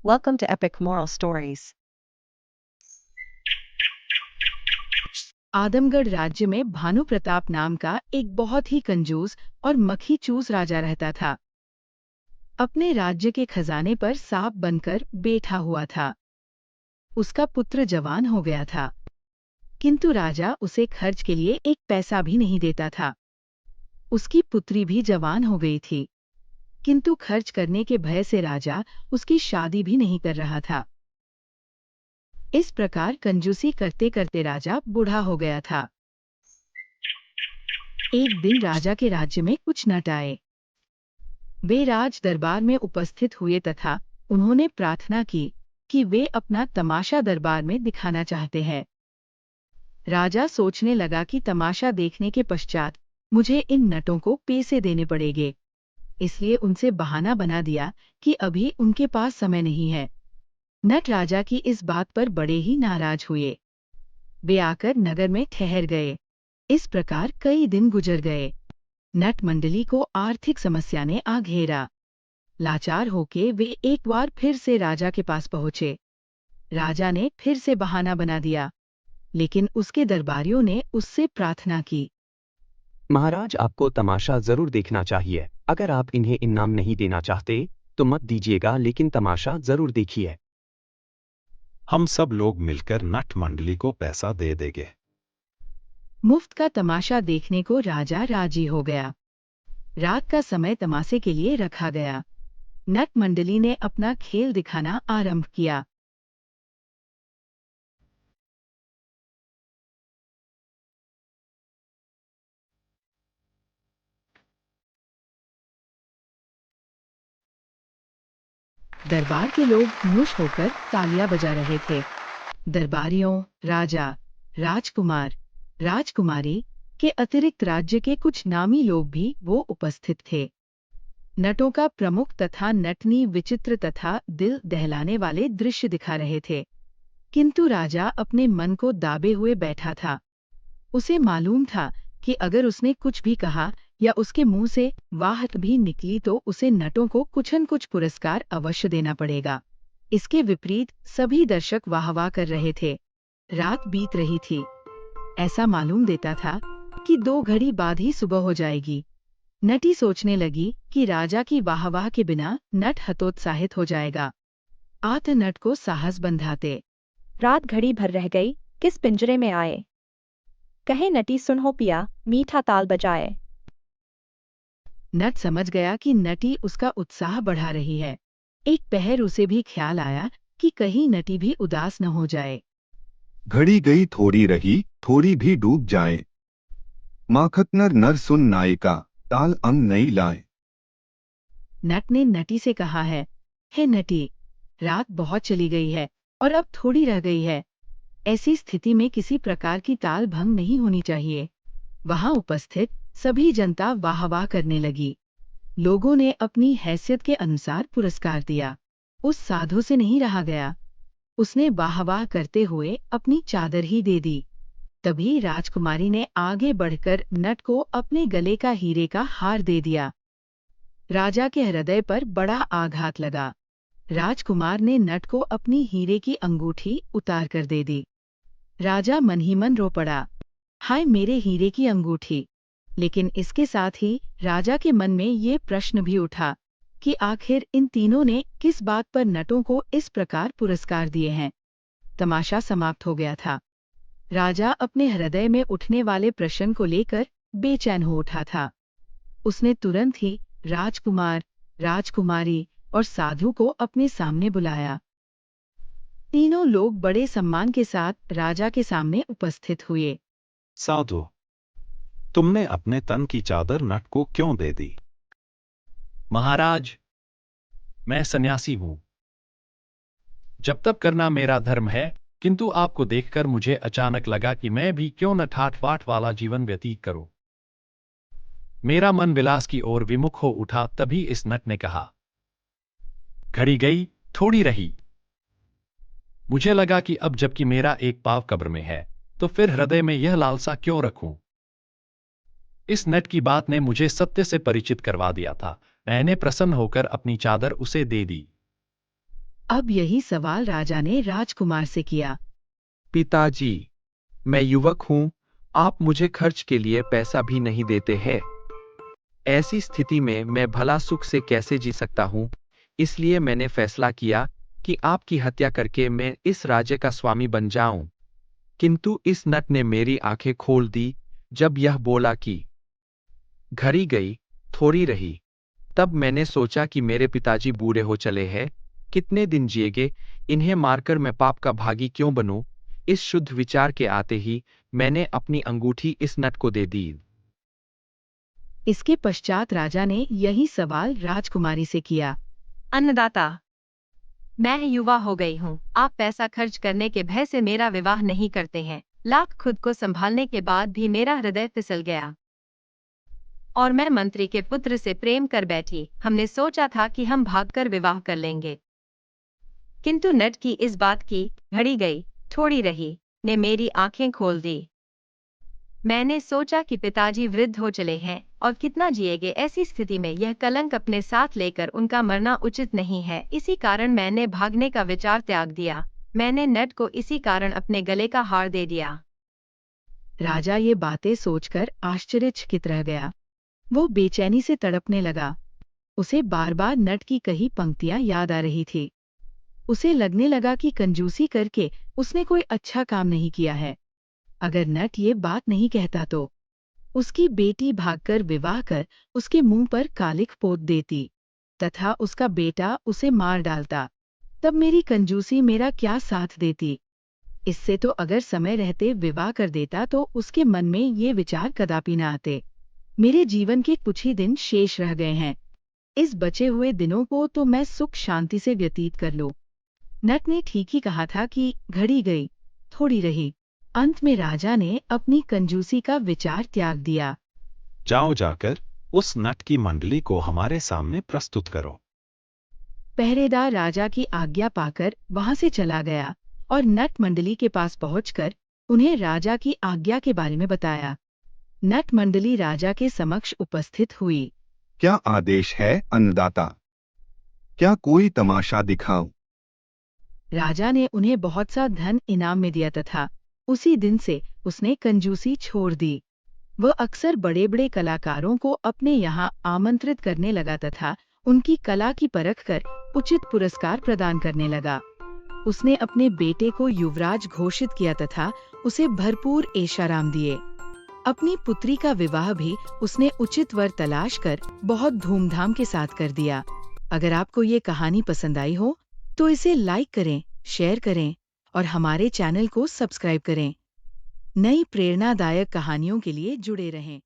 Welcome to Epic Moral Stories. Adamgarh राज्य में भानु प्रताप नाम का एक बहुत ही कंजूस और मक्खी-चूस राजा रहता था। अपने राज्य के खजाने पर सांप बनकर बैठा हुआ था। उसका पुत्र जवान हो गया था, किंतु राजा उसे खर्च के लिए एक पैसा भी नहीं देता था। उसकी पुत्री भी जवान हो गई थी, किंतु खर्च करने के भय से राजा उसकी शादी भी नहीं कर रहा था। इस प्रकार कंजूसी करते करते राजा बूढ़ा हो गया था। एक दिन राजा के राज्य में कुछ नट आए। वे राज दरबार में उपस्थित हुए तथा उन्होंने प्रार्थना की कि वे अपना तमाशा दरबार में दिखाना चाहते हैं। राजा सोचने लगा कि तमाशा देखने के पश्चात मुझे इन नटों को पैसे देने पड़ेंगे, इसलिए उनसे बहाना बना दिया कि अभी उनके पास समय नहीं है। नट राजा की इस बात पर बड़े ही नाराज हुए। वे आकर नगर में ठहर गए। इस प्रकार कई दिन गुजर गए। नट मंडली को आर्थिक समस्या ने आ घेरा। लाचार होके वे एक बार फिर से राजा के पास पहुंचे। राजा ने फिर से बहाना बना दिया, लेकिन उसके दरबारियों ने उससे प्रार्थना की। महाराज, आपको तमाशा जरूर देखना चाहिए। अगर आप इन्हें इनाम नहीं देना चाहते तो मत दीजिएगा, लेकिन तमाशा जरूर देखिए। हम सब लोग मिलकर नट मंडली को पैसा दे देंगे। मुफ्त का तमाशा देखने को राजा राजी हो गया। रात का समय तमाशे के लिए रखा गया। नट मंडली ने अपना खेल दिखाना आरंभ किया। दरबार के लोग खुश होकर तालियां बजा रहे थे। दरबारियों, राजा, राजकुमार, राजकुमारी के अतिरिक्त राज्य के कुछ नामी लोग भी वो उपस्थित थे। नटों का प्रमुख तथा नटनी विचित्र तथा दिल दहलाने वाले दृश्य दिखा रहे थे, किंतु राजा अपने मन को दाबे हुए बैठा था। उसे मालूम था कि अगर उसने कुछ भी कहा या उसके मुंह से वाह भी निकली तो उसे नटों को कुछ न कुछ पुरस्कार अवश्य देना पड़ेगा। इसके विपरीत सभी दर्शक वाह कर रहे थे। रात बीत रही थी। ऐसा मालूम देता था कि 2 घड़ी बाद ही सुबह हो जाएगी। नटी सोचने लगी कि राजा की वाह के बिना नट हतोत्साहित हो जाएगा। आत नट को साहस बंधाते। रात घड़ी भर रह गई, किस पिंजरे में आए। कहे नटी सुन हो पिया, मीठा ताल बजाए। नट समझ गया कि नटी उसका उत्साह बढ़ा रही है। एक पहर उसे भी ख्याल आया कि कहीं नटी भी उदास न हो जाए। घड़ी गई थोड़ी रही, थोड़ी भी डूब जाए। माखतनर नर सुन नायिका, ताल अंग नहीं लाए। नट ने नटी से कहा है, हे नटी, रात बहुत चली गई है और अब थोड़ी रह गई है। ऐसी स्थिति में किसी प्रकार की ताल भंग नहीं होनी चाहिए। वहां उपस्थित सभी जनता वाह वाह करने लगी। लोगों ने अपनी हैसियत के अनुसार पुरस्कार दिया। उस साधु से नहीं रहा गया। उसने वाह वाह करते हुए अपनी चादर ही दे दी। तभी राजकुमारी ने आगे बढ़कर नट को अपने गले का हीरे का हार दे दिया। राजा के हृदय पर बड़ा आघात लगा। राजकुमार ने नट को अपनी हीरे की अंगूठी उतार कर दे दी। राजा मन ही मन रो पड़ा, हाय मेरे हीरे की अंगूठी। लेकिन इसके साथ ही राजा के मन में ये प्रश्न भी उठा कि आखिर इन तीनों ने किस बात पर नटों को इस प्रकार पुरस्कार दिए हैं। तमाशा समाप्त हो गया था। राजा अपने हृदय में उठने वाले प्रश्न को लेकर बेचैन हो उठा था। उसने तुरंत ही राजकुमार, राजकुमारी और साधु को अपने सामने बुलाया। तीनों लोग बड़े सम्मान के साथ राजा के सामने उपस्थित हुए। साधु, तुमने अपने तन की चादर नट को क्यों दे दी? महाराज, मैं सन्यासी हूं। जब तक करना मेरा धर्म है, किंतु आपको देखकर मुझे अचानक लगा कि मैं भी क्यों न ठाट बाट वाला जीवन व्यतीत करूं। मेरा मन विलास की ओर विमुख हो उठा। तभी इस नट ने कहा, घड़ी गई, थोड़ी रही। मुझे लगा कि अब जबकि मेरा एक पांव कब्र में है, तो फिर हृदय में यह लालसा क्यों रखूं। इस नट की बात ने मुझे सत्य से परिचित करवा दिया था। मैंने प्रसन्न होकर अपनी चादर उसे दे दी। अब यही सवाल राजा ने राजकुमार से किया। पिताजी, मैं युवक हूँ, आप मुझे खर्च के लिए पैसा भी नहीं देते हैं। ऐसी स्थिति में मैं भला सुख से कैसे जी सकता हूँ? इसलिए मैंने फैसला किया कि आपकी हत्या करके मैं इस राज्य का स्वामी बन जाऊं। किंतु इस नट ने मेरी आंखें खोल दी जब यह बोला कि घड़ी गई, थोड़ी रही। तब मैंने सोचा कि मेरे पिताजी बूढ़े हो चले हैं, कितने दिन जिएंगे, इन्हें मारकर मैं पाप का भागी क्यों बनूं? इस शुद्ध विचार के आते ही मैंने अपनी अंगूठी इस नट को दे दी। इसके पश्चात राजा ने यही सवाल राजकुमारी से किया। अन्नदाता, मैं युवा हो गई हूँ, आप पैसा खर्च करने के भय से मेरा विवाह नहीं करते हैं। लाख खुद को संभालने के बाद भी मेरा हृदय फिसल गया और मैं मंत्री के पुत्र से प्रेम कर बैठी। हमने सोचा था कि हम भागकर विवाह कर लेंगे, किंतु नट की इस बात की घड़ी गई, थोड़ी रही ने मेरी आंखें खोल दी। मैंने सोचा कि पिताजी वृद्ध हो चले हैं और कितना जिएंगे, ऐसी स्थिति में यह कलंक अपने साथ लेकर उनका मरना उचित नहीं है। इसी कारण मैंने भागने का विचार त्याग दिया। मैंने नट को इसी कारण अपने गले का हार दे दिया। राजा ये बातें सोचकर आश्चर्यचकित रह गया। वो बेचैनी से तड़पने लगा। उसे बार बार नट की कही पंक्तियां याद आ रही थी। उसे लगने लगा कि कंजूसी करके उसने कोई अच्छा काम नहीं किया है। अगर नट ये बात नहीं कहता तो उसकी बेटी भागकर विवाह कर उसके मुंह पर कालिख पोत देती तथा उसका बेटा उसे मार डालता, तब मेरी कंजूसी मेरा क्या साथ देती? इससे तो अगर समय रहते विवाह कर देता तो उसके मन में ये विचार कदापि न आते। मेरे जीवन के कुछ ही दिन शेष रह गए हैं, इस बचे हुए दिनों को तो मैं सुख शांति से व्यतीत कर लूं। नट ने ठीक ही कहा था कि घड़ी गई, थोड़ी रही। अंत में राजा ने अपनी कंजूसी का विचार त्याग दिया। जाओ जाकर उस नट की मंडली को हमारे सामने प्रस्तुत करो। पहरेदार राजा की आज्ञा पाकर वहां से चला गया और नट मंडली के पास पहुंचकर उन्हें राजा की आज्ञा के बारे में बताया। नट मंडली राजा के समक्ष उपस्थित हुई। क्या आदेश है अन्नदाता? क्या कोई तमाशा दिखाऊं? राजा ने उन्हें बहुत सा धन इनाम में दिया तथा उसी दिन से उसने कंजूसी छोड़ दी। वह अक्सर बड़े बड़े कलाकारों को अपने यहाँ आमंत्रित करने लगा तथा उनकी कला की परख कर उचित पुरस्कार प्रदान करने लगा। उसने अपने बेटे को युवराज घोषित किया तथा उसे भरपूर ऐशाराम दिए। अपनी पुत्री का विवाह भी उसने उचित वर तलाश कर बहुत धूमधाम के साथ कर दिया। अगर आपको ये कहानी पसंद आई हो तो इसे लाइक करें, शेयर करें और हमारे चैनल को सब्सक्राइब करें। नई प्रेरणादायक कहानियों के लिए जुड़े रहें।